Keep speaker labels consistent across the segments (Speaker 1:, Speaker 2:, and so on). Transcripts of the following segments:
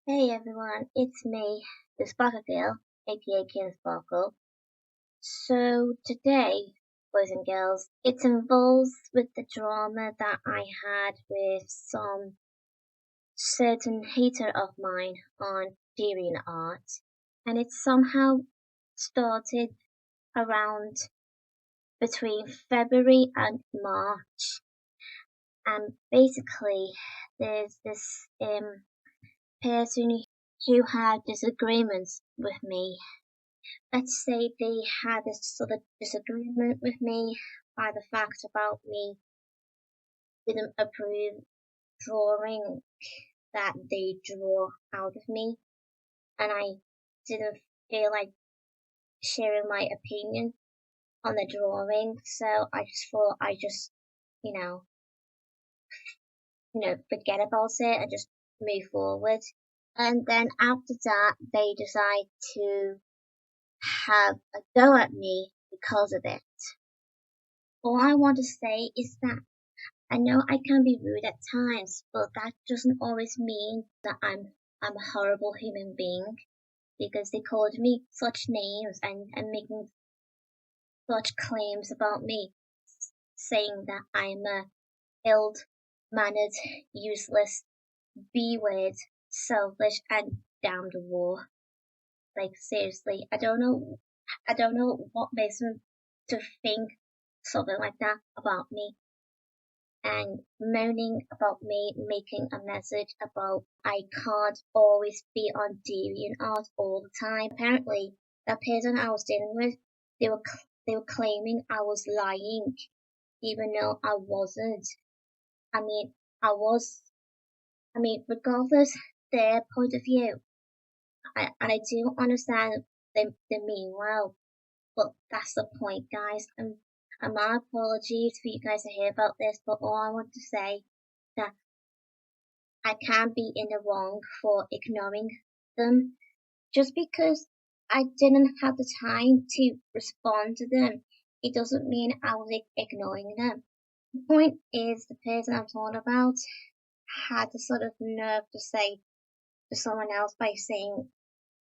Speaker 1: Hey everyone, it's me, the Sparkle Girl, aka King Sparkle. So today, boys and girls, it involves with the drama that I had with some certain hater of mine on DeviantArt, and it somehow started around between February and March, and basically there's this person who had disagreements with me. Let's say they had a sort of disagreement with me by the fact about me didn't approve drawing that they draw out of me, and I didn't feel like sharing my opinion on the drawing, so I just thought I just, you know, forget about it and just move forward. And then after that, they decide to have a go at me because of it. All I want to say is that I know I can be rude at times, but that doesn't always mean that I'm a horrible human being because they called me such names and making such claims about me, saying that I'm a ill-mannered, useless, B-word, selfish, and damned war. Like seriously, I don't know what makes them to think something like that about me. And moaning about me making a message about I can't always be on DeviantArt all the time. Apparently, that person I was dealing with, they were claiming I was lying, even though I wasn't. I mean, I was. I mean, regardless their point of view, and I do understand they mean well, but that's the point, guys. And my apologies for you guys to hear about this, but all I want to say that I can't be in the wrong for ignoring them. Just because I didn't have the time to respond to them, it doesn't mean I was ignoring them. The point is, the person I'm talking about had the sort of nerve to say to someone else by saying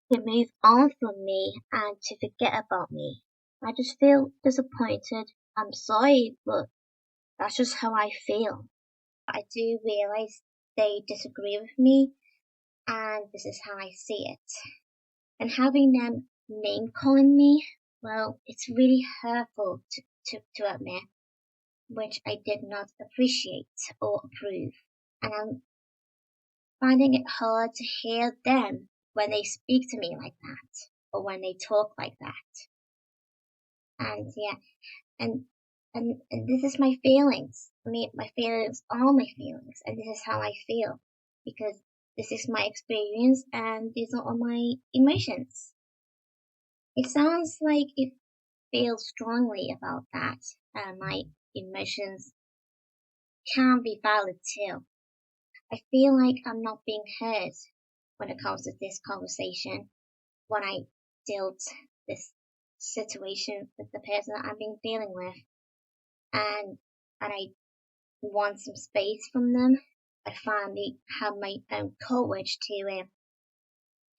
Speaker 1: to move on from me and to forget about me. I just feel disappointed. I'm sorry, but that's just how I feel. I do realize they disagree with me, and this is how I see it. And having them name calling me, well, it's really hurtful to admit, which I did not appreciate or approve. And I'm finding it hard to hear them when they speak to me like that, or when they talk like that. And yeah, and and this is my feelings. I mean, my feelings are my feelings, and this is how I feel because this is my experience, and these are all my emotions. It sounds like it feels strongly about that, and my emotions can be valid too. I feel like I'm not being heard when it comes to this conversation. When I dealt this situation with the person that I've been dealing with, and I want some space from them. I finally have my own courage to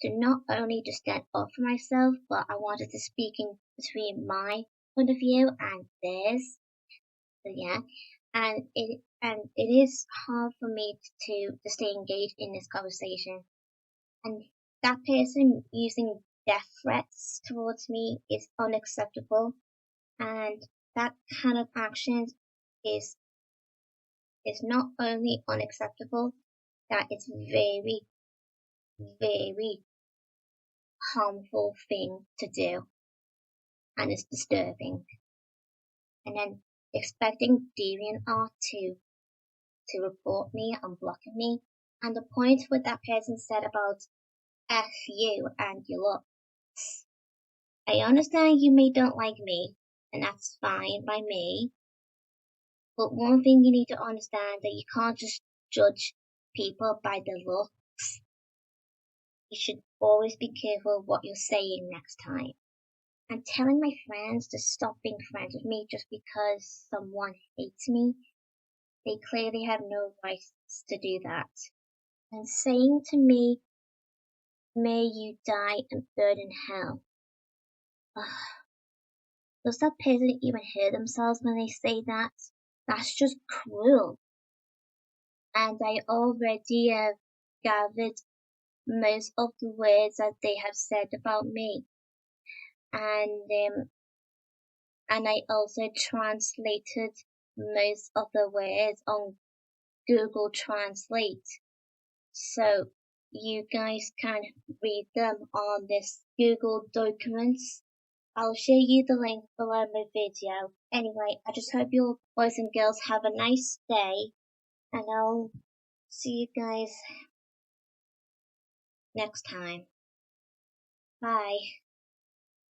Speaker 1: not only just stand up for myself, but I wanted to speak in between my point of view and theirs. So yeah, and it is hard for me to stay engaged in this conversation. And that person using death threats towards me is unacceptable, and that kind of action is is not only unacceptable, that it's very, very harmful thing to do, and it's disturbing. And then expecting DeviantArt to report me and blocking me, and the point what that person said about F you and your looks. I understand you may don't like me, and that's fine by me, but one thing you need to understand that you can't just judge people by their looks. You should always be careful what you're saying next time. And telling my friends to stop being friends with me just because someone hates me, they clearly have no rights to do that. And saying to me May you die and burn in hell. Ugh. Does that person even hear themselves when they say that? That's just cruel. And I already have gathered most of the words that they have said about me. And I also translated most of the words on Google Translate. So you guys can read them on this Google Documents. I'll show you the link below my video. Anyway, I just hope you boys and girls have a nice day, and I'll see you guys next time. Bye.